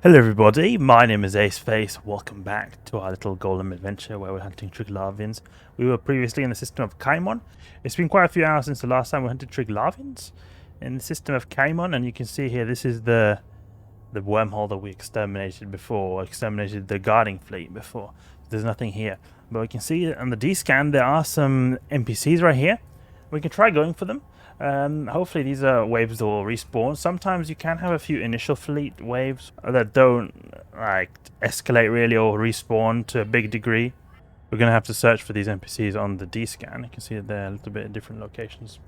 Hello everybody, my name is Aceface. Welcome back to our little Golem adventure where we're hunting Triglavians. We were previously in the system of Caimon. It's been quite a few hours since the last time we hunted Triglavians in the system of Caimon, and you can see here this is the wormhole that we exterminated before, exterminated the guarding fleet before. There's nothing here. But we can see on the D-scan there are some NPCs right here. We can try going for them. Hopefully these are waves that will respawn. Sometimes you can have a few initial fleet waves that don't like escalate really or respawn to a big degree. We're going to have to search for these NPCs on the D-scan. You can see that they're a little bit in different locations.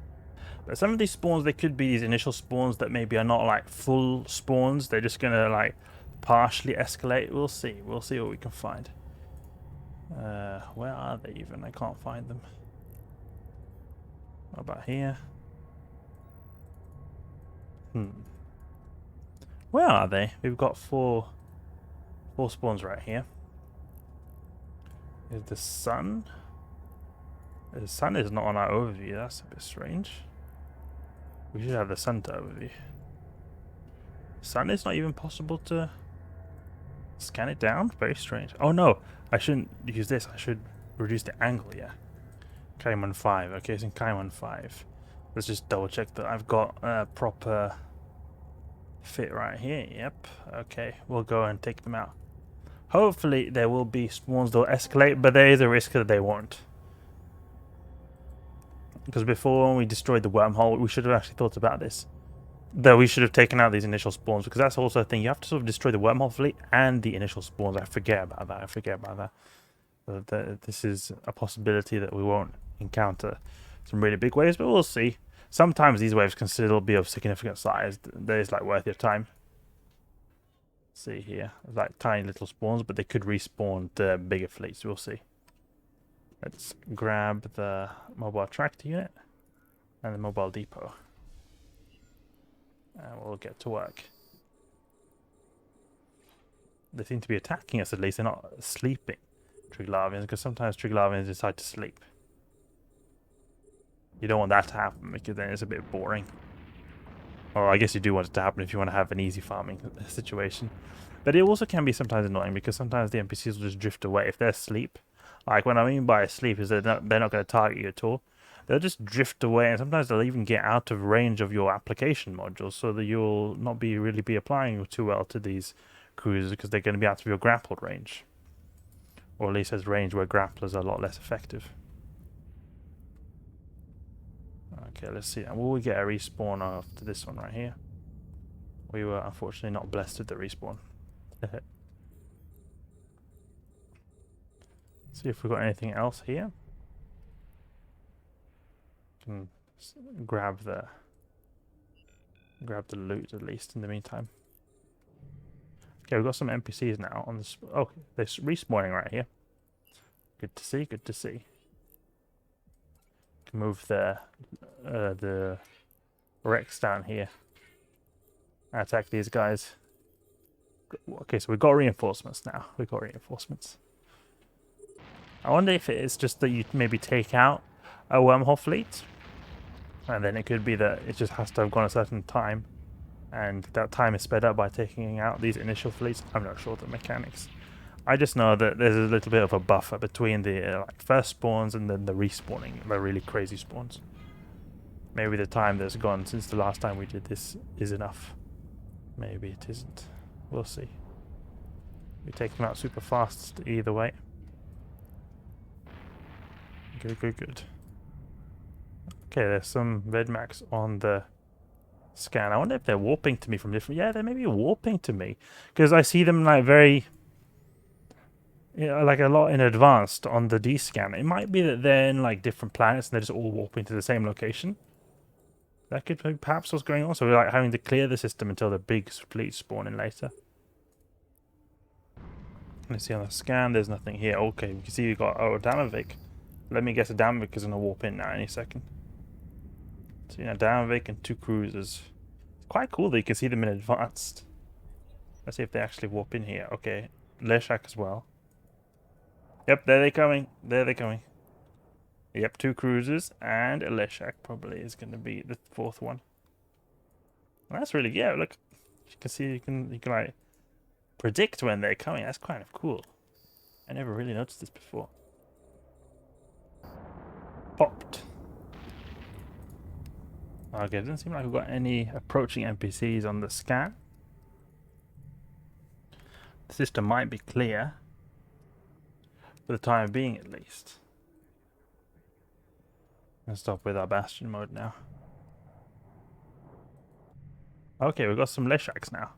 But some of these spawns, they could be these initial spawns that maybe are not like full spawns. They're just going to like partially escalate. We'll see. We'll see what we can find. Where are they even? I can't find them. What about here? Where are they? We've got four spawns right here. Is the sun? The sun is not on our overview. That's a bit strange. We should have the sun to overview. Sun is not even possible to scan it down. Very strange. Oh no, I shouldn't use this. I should reduce the angle. Yeah. Caimon 5. Okay, it's in Caimon 5. Let's just double check that I've got a proper fit right here. Yep. Okay, we'll go and take them out. Hopefully there will be spawns that will escalate, but there is a risk that they won't. Because before when we destroyed the wormhole, we should have actually thought about this. That we should have taken out these initial spawns, because that's also a thing. You have to sort of destroy the wormhole fleet and the initial spawns. I forget about that. This is a possibility that we won't encounter some really big waves, but we'll see. Sometimes these waves can still be of significant size. That is like worth your time. See here, like tiny little spawns, but they could respawn the bigger fleets. We'll see. Let's grab the mobile tractor unit and the mobile depot, and we'll get to work. They seem to be attacking us, at least. They're not sleeping, Triglavians, because sometimes Triglavians decide to sleep. You don't want that to happen, because then it's a bit boring. Or I guess you do want it to happen if you want to have an easy farming situation. But it also can be sometimes annoying, because sometimes the NPCs will just drift away if they're asleep. Like, what I mean by asleep is they're not going to target you at all. They'll just drift away, and sometimes they'll even get out of range of your application modules, so that you'll not really be applying too well to these cruisers, because they're going to be out of your grappled range. Or at least as range where grapplers are a lot less effective. Okay, let's see. And will we get a respawn after this one right here? We were unfortunately not blessed with the respawn. See if we've got anything else here. Can grab the loot at least in the meantime. Okay, we've got some NPCs now on this. Oh, they're respawning right here. Good to see. Good to see. Can move the Rex down here. Attack these guys. Okay, so we've got reinforcements now. We've got reinforcements. I wonder if it is just that you maybe take out a wormhole fleet, and then it could be that it just has to have gone a certain time, and that time is sped up by taking out these initial fleets. I'm not sure the mechanics. I just know that there's a little bit of a buffer between the like first spawns and then the respawning, the really crazy spawns. Maybe the time that's gone since the last time we did this is enough. Maybe it isn't. We'll see. We take them out super fast either way. Good. Okay, there's some Vedmax on the scan. I wonder if they're warping to me from different... Yeah, they may be warping to me. Because I see them like very... like a lot in advanced on the D-scan. It might be that they're in like different planets and they're just all warping to the same location. That could be perhaps what's going on. So we're like having to clear the system until the big fleets spawn in later. Let's see on the scan, there's nothing here. Okay, you can see we've got a Damavik. Let me guess, a Damavik is going to warp in now any second. So, Damavik and 2 cruisers. It's quite cool that you can see them in advanced. Let's see if they actually warp in here. Okay, Leshak as well. Yep, there they're coming. Yep, 2 cruisers, and a Leshak probably is going to be the 4th one. Well, that's really, yeah, look. You can see, you can like predict when they're coming. That's kind of cool. I never really noticed this before. Popped. Okay, it doesn't seem like we've got any approaching NPCs on the scan. The system might be clear. For the time being, at least. Let's stop with our Bastion mode now. Okay, we've got some Leshaks now.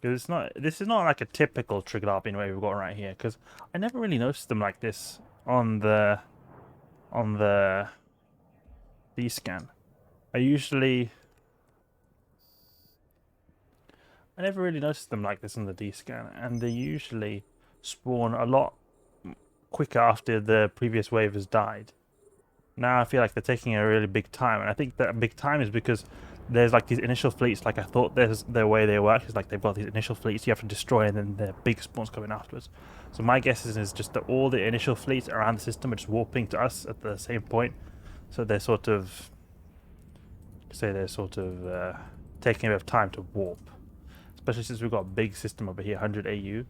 Because it's not. This is not like a typical Triglavian wave we've got right here. Because I never really noticed them like this on the D-scan. I never really noticed them like this on the D-scan, and they usually spawn a lot quicker after the previous wave has died. Now I feel like they're taking a really big time, and I think that big time is because there's like these initial fleets. Like I thought there's the way they work is like they've got these initial fleets you have to destroy, and then the big spawns coming afterwards. So my guess is just that all the initial fleets around the system are just warping to us at the same point. So they're sort of taking a bit of time to warp, especially since we've got a big system over here, 100 AU.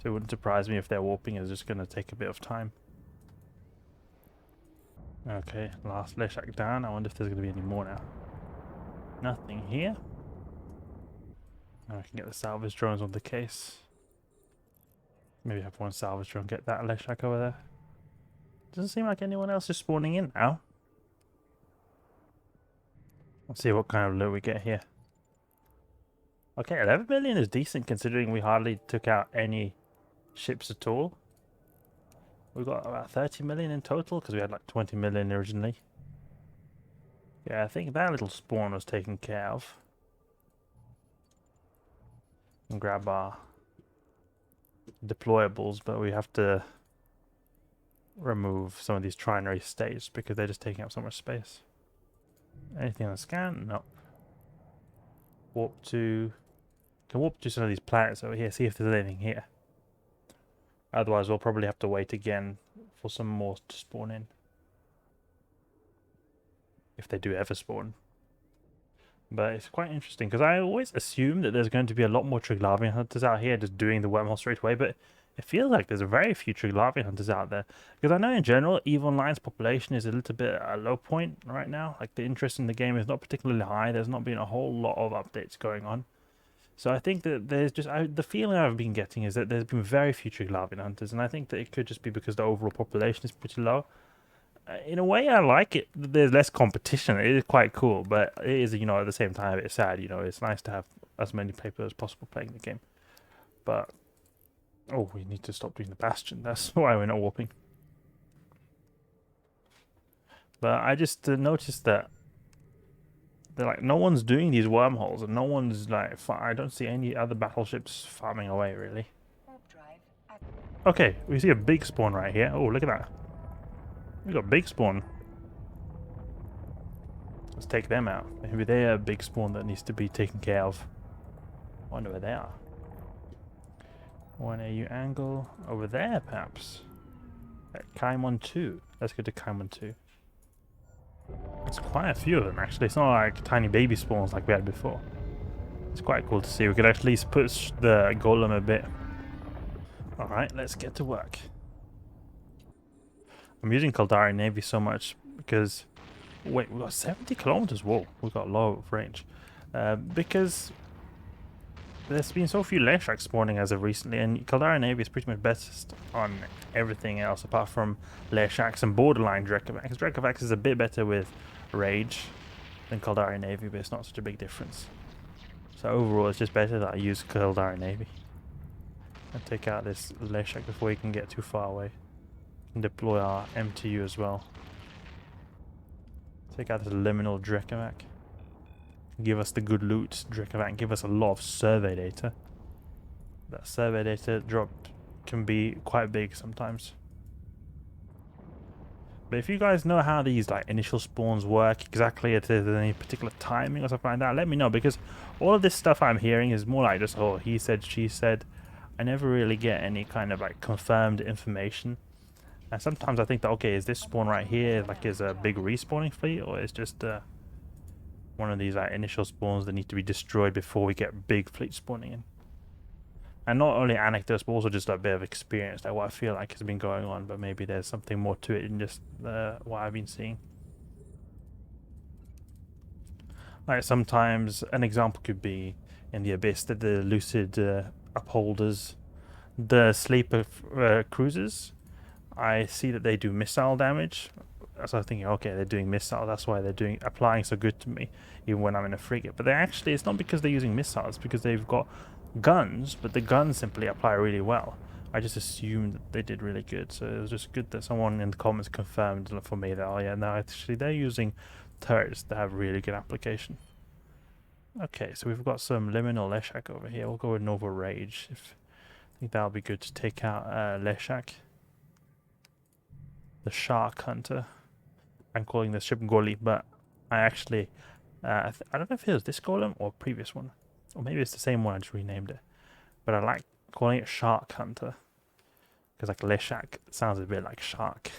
So it wouldn't surprise me if their warping is just going to take a bit of time. Okay, last Leshak down. I wonder if there's going to be any more now. Nothing here. Now I can get the salvage drones on the case. Maybe have one salvage drone, get that Leshak over there. Doesn't seem like anyone else is spawning in now. Let's see what kind of loot we get here. Okay, 11 million is decent considering we hardly took out any ships at all. We've got about 30 million in total because we had like 20 million originally. Yeah, I think that little spawn was taken care of. And grab our deployables, but we have to remove some of these trinary states because they're just taking up so much space. Anything on the scan? No. Warp to... Can warp to some of these planets over here, see if there's anything here. Otherwise we'll probably have to wait again for some more to spawn in. If they do ever spawn. But it's quite interesting, because I always assume that there's going to be a lot more Triglavian hunters out here just doing the wormhole straight away, but it feels like there's very few Triglavian hunters out there. Because I know in general, EVE Online's population is a little bit at a low point right now. Like the interest in the game is not particularly high. There's not been a whole lot of updates going on. So I think that there's just... the feeling I've been getting is that there's been very few Triglavian hunters, and I think that it could just be because the overall population is pretty low. In a way, I like it. There's less competition. It is quite cool, but it is, you know, at the same time, it's sad. You know, it's nice to have as many people as possible playing the game. But, oh, we need to stop doing the Bastion. That's why we're not warping. But I just noticed that they're like, no one's doing these wormholes, and no one's like, I don't see any other battleships farming away, really. Okay, we see a big spawn right here. Oh, look at that. We got big spawn. Let's take them out. Maybe they're a big spawn that needs to be taken care of. I wonder where they are. 1 AU angle. Over there, perhaps. At Caimon 2. Let's go to Caimon 2. There's quite a few of them, actually. It's not like tiny baby spawns like we had before. It's quite cool to see. We could at least push the Golem a bit. Alright, let's get to work. I'm using Caldari Navy so much because... Wait, we got 70 kilometers? Whoa, we got low of range. Because there's been so few Leshaks spawning as of recently, and Caldari Navy is pretty much best on everything else apart from Leshaks and borderline Drekavax. Drekavax is a bit better with rage than Caldari Navy, but it's not such a big difference. So overall, it's just better that I use Caldari Navy. And take out this Leshak before he can get too far away. And deploy our MTU as well. Take out this liminal Drekavac. Give us the good loot. Drekavac give us a lot of survey data. That survey data drop can be quite big sometimes. But if you guys know how these like initial spawns work exactly, if there's any particular timing or something like that, let me know, because all of this stuff I'm hearing is more like just, oh, he said, she said. I never really get any kind of like confirmed information. And sometimes I think that, okay, is this spawn right here like is a big respawning fleet, or is just one of these like initial spawns that need to be destroyed before we get big fleet spawning in. And not only anecdotes, but also just a bit of experience, like what I feel like has been going on, but maybe there's something more to it than just what I've been seeing. Like sometimes an example could be in the Abyss that the Lucid upholders, the sleeper cruisers, I see that they do missile damage. So I'm thinking, okay, they're doing missile, that's why they're applying so good to me, even when I'm in a frigate. But it's not because they're using missiles, because they've got guns, but the guns simply apply really well. I just assumed that they did really good, so it was just good that someone in the comments confirmed for me that, oh yeah, no, actually they're using turrets that have really good application. Okay, so we've got some Liminal Leshak over here. We'll go with Nova Rage. I think that'll be good to take out Leshak. The Shark Hunter. I'm calling this ship Golem, but I actually... I don't know if it was this Golem or previous one. Or maybe it's the same one, I just renamed it. But I like calling it Shark Hunter. Because like Leshak sounds a bit like shark.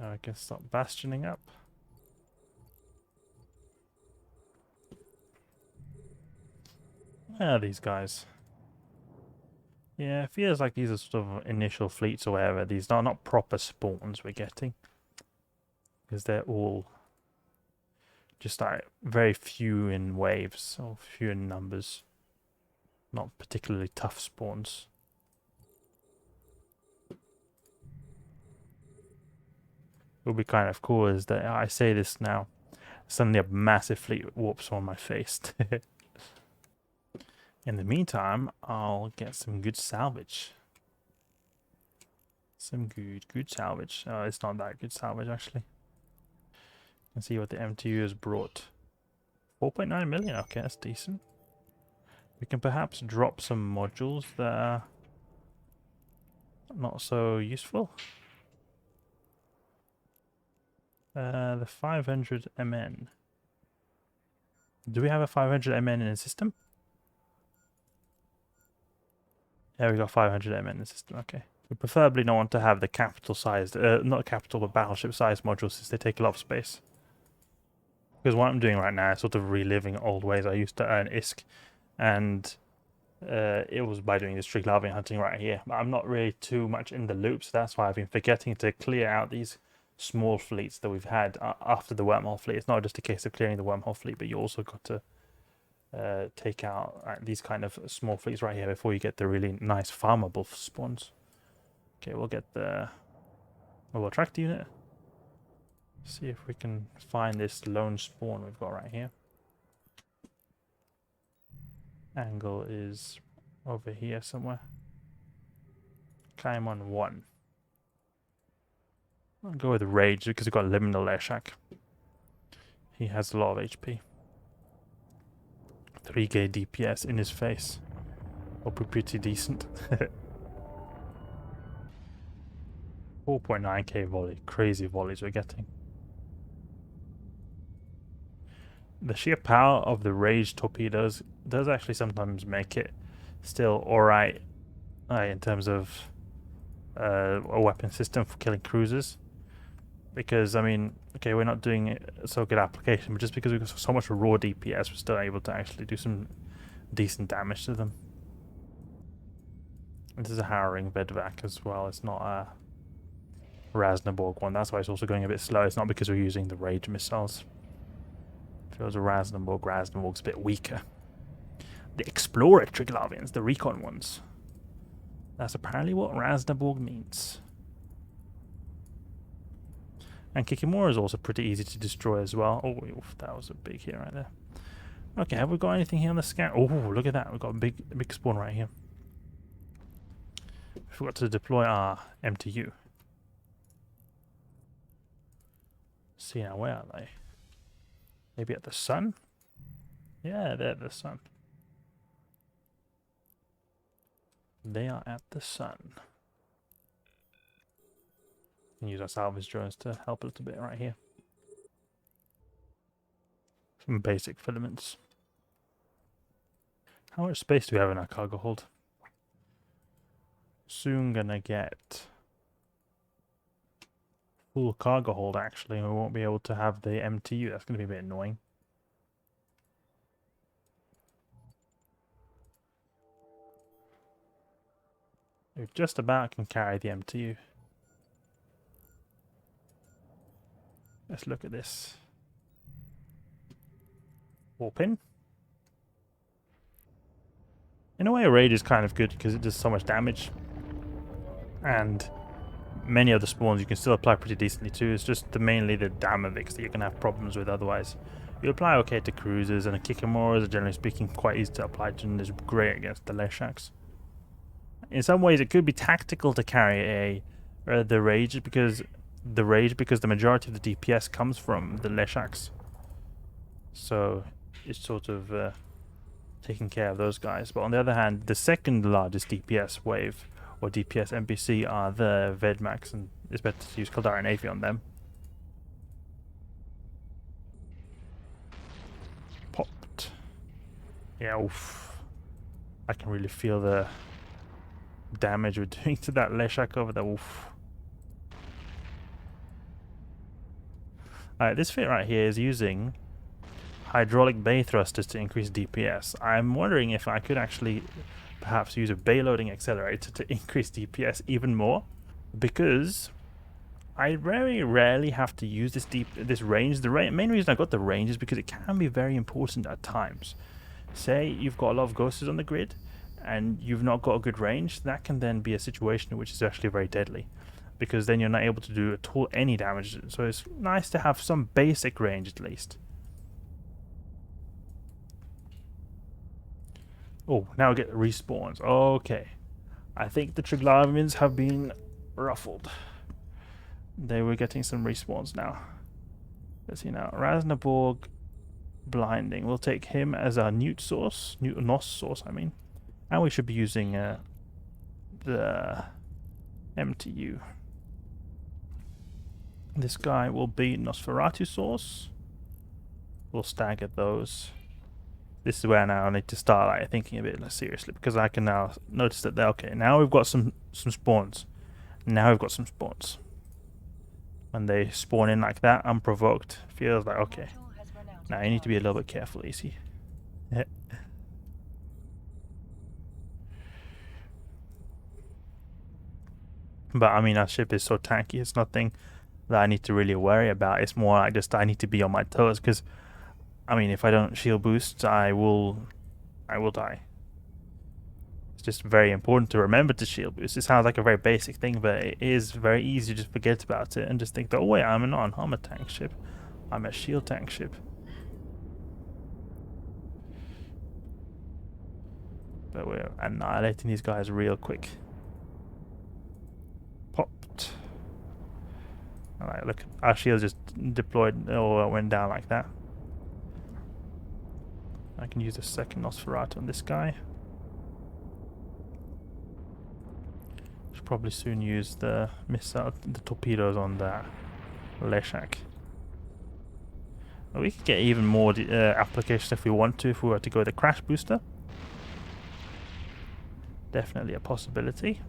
I can stop bastioning up. Where are these guys? Yeah, it feels like these are sort of initial fleets or whatever. These are not proper spawns we're getting. Because they're all just like very few in waves, or few in numbers. Not particularly tough spawns. It would be kind of cool is that I say this now, suddenly a massive fleet warps on my face. In the meantime, I'll get some good salvage. Some good salvage. Oh, it's not that good salvage actually. Let's see what the MTU has brought. 4.9 million, okay, that's decent. We can perhaps drop some modules that are not so useful. The 500 MN. Do we have a 500 MN in the system? Yeah, we got 500 MN in the system, okay. We preferably don't want to have the capital sized, not capital, but battleship sized modules since they take a lot of space. Because what I'm doing right now is sort of reliving old ways I used to earn ISK, and it was by doing this Triglavian hunting right here. But I'm not really too much in the loop, so that's why I've been forgetting to clear out these small fleets that we've had after the wormhole fleet. It's not just a case of clearing the wormhole fleet, but you also got to take out these kind of small fleets right here before you get the really nice farmable spawns. Okay, we'll get the mobile tractor unit. See if we can find this lone spawn we've got right here. Angle is over here somewhere. Climb on 1. I'll go with Rage because we've got Liminal Leshak. He has a lot of HP. 3k DPS in his face. Will be pretty decent. 4.9k volley. Crazy volleys we're getting. The sheer power of the Rage torpedoes does actually sometimes make it still alright in terms of a weapon system for killing cruisers. Because, I mean, okay, we're not doing so good application, but just because we've got so much raw DPS, we're still able to actually do some decent damage to them. This is a Harrowing Vedvac as well, it's not a Rasnaborg one, that's why it's also going a bit slow. It's not because we're using the Rage missiles. If it was a Rasnaborg's a bit weaker. The Explorer Triglavians, the recon ones. That's apparently what Rasnaborg means. And Kikimora is also pretty easy to destroy as well. Oh, that was a big hit right there. Okay, have we got anything here on the scan? Oh, look at that. We've got a big spawn right here. We forgot to deploy our MTU. See now, where are they? Maybe at the sun? Yeah, they're at the sun. They are at the sun. We can use our salvage drones to help a little bit right here. Some basic filaments. How much space do we have in our cargo hold? Soon gonna get full cargo hold actually, and we won't be able to have the MTU. That's going to be a bit annoying. We just about can carry the MTU. Let's look at this. Warp in. In a way, a raid is kind of good because it does so much damage. And many of the spawns you can still apply pretty decently too. It's just mainly the Damavix that you're going to have problems with otherwise. You apply okay to cruisers, and a Kikimoras are generally speaking quite easy to apply to, and is great against the Leshaks. In some ways it could be tactical to carry the Rage because the majority of the DPS comes from the Leshaks. So it's sort of taking care of those guys. But on the other hand, the second largest DPS wave or DPS NPC are the Vedmax, and it's better to use Caldari and Avi on them. Popped. Yeah, oof. I can really feel the damage we're doing to that Leshak over there. Oof. Alright, this fit right here is using hydraulic bay thrusters to increase DPS. I'm wondering if I could actually perhaps use a bay loading accelerator to increase DPS even more, because I very rarely have to use this range. The main reason I got the range is because it can be very important at times. Say you've got a lot of ghosts on the grid and you've not got a good range, that can then be a situation which is actually very deadly, because then you're not able to do at all any damage. So it's nice to have some basic range at least. Oh, now we get respawns. Okay. I think the Triglavians have been ruffled. They were getting some respawns now. Let's see now. Raznaborg Blinding. We'll take him as our Newt source. Nos source, I mean. And we should be using the MTU. This guy will be Nosferatu source. We'll stagger those. This is where now I need to start thinking a bit less seriously, because I can now notice that okay, now we've got some spawns. Now we've got some spawns. When they spawn in like that, unprovoked, feels like okay. Now you need to be a little bit careful, easy. But I mean, our ship is so tanky, it's nothing that I need to really worry about. It's more like just I need to be on my toes, because I mean, if I don't shield boost, I will die. It's just very important to remember to shield boost. It sounds like a very basic thing, but it is very easy to just forget about it and just think that, oh wait, I'm not an armor tank ship. I'm a shield tank ship. But we're annihilating these guys real quick. Popped. Alright, look, our shield just deployed or went down like that. I can use the second Nosferatu on this guy. Should probably soon use the torpedoes on the Leshak. We could get even more applications if we want to, if we were to go with the crash booster. Definitely a possibility.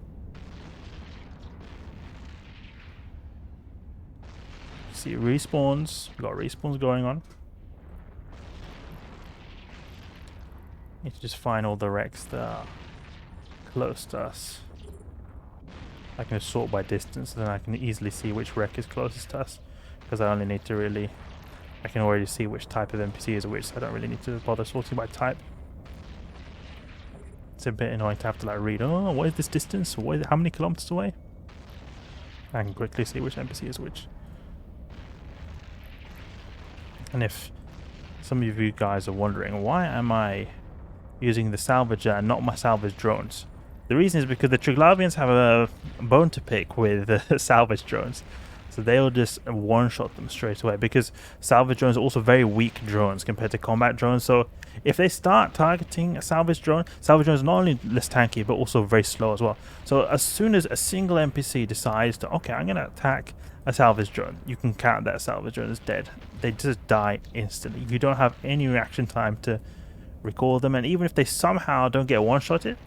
See respawns. We've got respawns going on. Need to just find all the wrecks that are close to us. I can just sort by distance, then I can easily see which wreck is closest to us, because I only need to really, I can already see which type of NPC is which, so I don't really need to bother sorting by type. It's a bit annoying to have to read, oh, what is this distance? What is it, how many kilometers away? I can quickly see which NPC is which. And if some of you guys are wondering, why am I using the Salvager and not my Salvage drones? The reason is because the Triglavians have a bone to pick with Salvage drones. So they'll just one-shot them straight away, because Salvage drones are also very weak drones compared to combat drones. So if they start targeting a Salvage drone is not only less tanky, but also very slow as well. So as soon as a single NPC decides to, okay, I'm going to attack a Salvage drone, you can count that Salvage drone as dead. They just die instantly. You don't have any reaction time to recall them, and even if they somehow don't get one-shotted,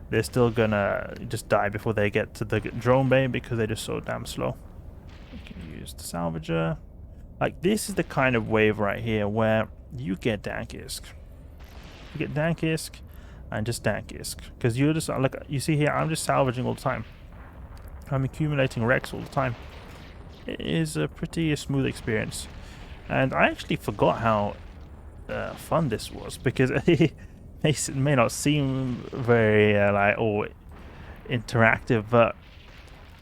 they're still gonna just die before they get to the drone bay, because they're just so damn slow. We can use the Salvager. Like, this is the kind of wave right here where you get Dankisk. You get Dankisk and just Dankisk. Because you're just, like, you see here, I'm just salvaging all the time. I'm accumulating Rex all the time. It is a pretty smooth experience. And I actually forgot how fun this was, because it may not seem very, interactive, but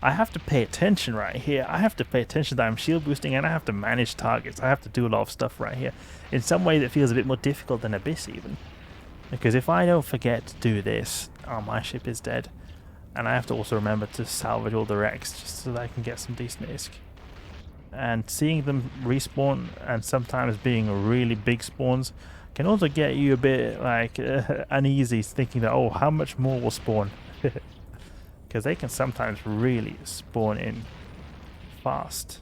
I have to pay attention right here. I have to pay attention that I'm shield boosting, and I have to manage targets. I have to do a lot of stuff right here. In some way that feels a bit more difficult than Abyss even. Because if I don't forget to do this, my ship is dead. And I have to also remember to salvage all the Rex just so that I can get some decent ISK. And seeing them respawn and sometimes being really big spawns can also get you a bit like uneasy, thinking that, oh, how much more will spawn? Because they can sometimes really spawn in fast.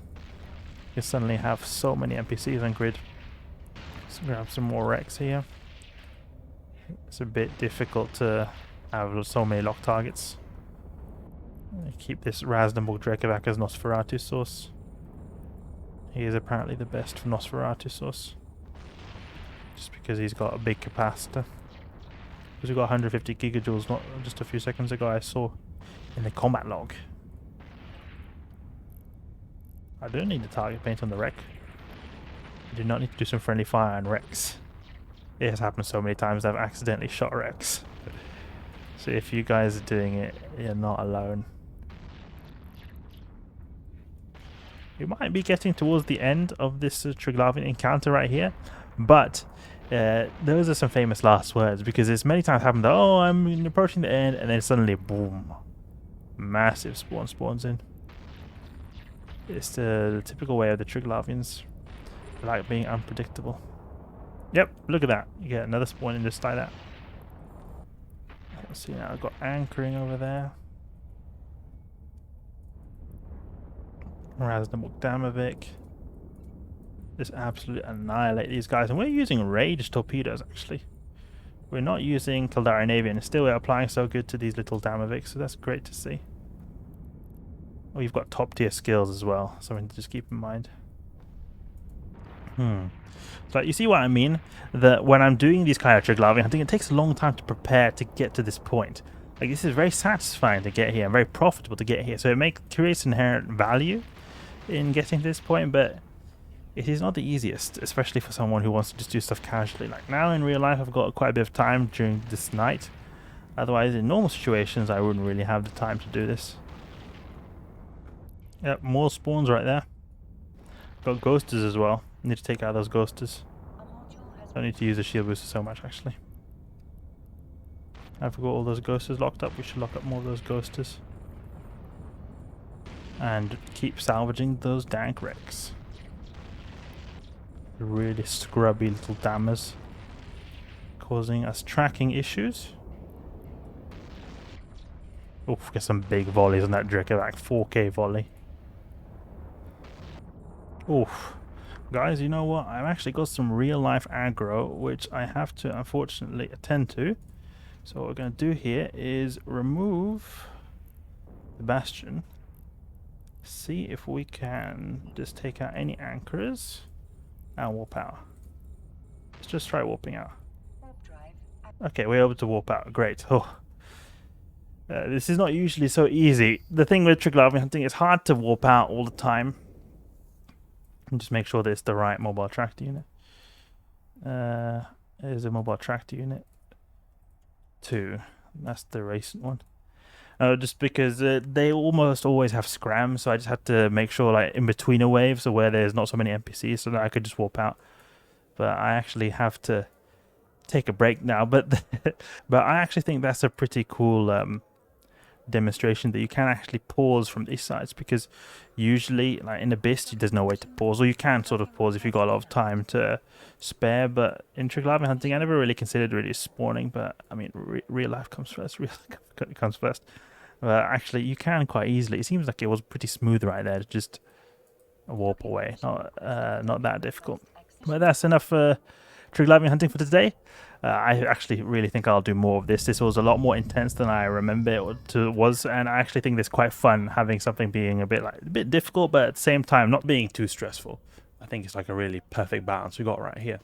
You suddenly have so many NPCs on grid. Let's grab some more Rex here. It's a bit difficult to have so many lock targets. Keep this Raznamuk Drekavac as Nosferatu source. He is apparently the best for Nosferatu source. Just because he's got a big capacitor. Because we got 150 gigajoules not just a few seconds ago, I saw in the combat log. I don't need the target paint on the wreck. I do not need to do some friendly fire on Rex. It has happened so many times I've accidentally shot Rex. So if you guys are doing it, you're not alone. We might be getting towards the end of this Triglavian encounter right here, but those are some famous last words, because it's many times happened that, oh, I'm approaching the end, and then suddenly, boom, massive spawn spawns in. It's the typical way of the Triglavians. They like being unpredictable. Yep, look at that. You get another spawn in just like that. Let's see now, I've got anchoring over there. Raznamuk Damovic. Just absolutely annihilate these guys. And we're using rage torpedoes, actually. We're not using Caldari Navy, and still we're applying so good to these little Damovics, so that's great to see. We've got top tier skills as well, something to just keep in mind. So you see what I mean? That when I'm doing these kind of Triglavian hunting, it takes a long time to prepare to get to this point. Like, this is very satisfying to get here and very profitable to get here, so it creates inherent value in getting to this point, but it is not the easiest, especially for someone who wants to just do stuff casually. Like, now in real life I've got quite a bit of time during this night. Otherwise, in normal situations I wouldn't really have the time to do this. Yep, more spawns right there. Got ghosters as well. Need to take out those ghosters. Don't need to use the shield booster so much, actually. I've got all those ghosters locked up. We should lock up more of those ghosters. And keep salvaging those dank wrecks. Really scrubby little dammers. Causing us tracking issues. Oof, get some big volleys on that Drekavac. 4K volley. Oof. Guys, you know what? I've actually got some real life aggro, which I have to unfortunately attend to. So what we're going to do here is remove the Bastion. See if we can just take out any anchors and warp out. Let's just try warping out. Okay, we're able to warp out. Great. Oh, this is not usually so easy. The thing with Triglavian hunting, it's hard to warp out all the time. And just make sure that it's the right mobile tractor unit. There's a mobile tractor unit 2. That's the recent one. Just because they almost always have scram, so I just had to make sure, like, in between a wave, so where there's not so many NPCs, so that I could just warp out. But I actually have to take a break now. But but I actually think that's a pretty cool demonstration that you can actually pause from these sides, because usually, like in Abyss, there's no way to pause, or you can sort of pause if you've got a lot of time to spare. But in Triglavian hunting, I never really considered really spawning, but I mean, real life comes first. Real life comes first. But actually, you can quite easily. It seems like it was pretty smooth right there to just warp away. Not that difficult. But that's enough Triglavian hunting for today. I actually really think I'll do more of this. This was a lot more intense than I remember it was, and I actually think it's quite fun having something being a bit difficult, but at the same time not being too stressful. I think it's like a really perfect balance we got right here.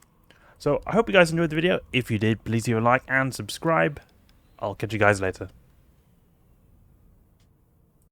So I hope you guys enjoyed the video. If you did, please leave a like and subscribe. I'll catch you guys later.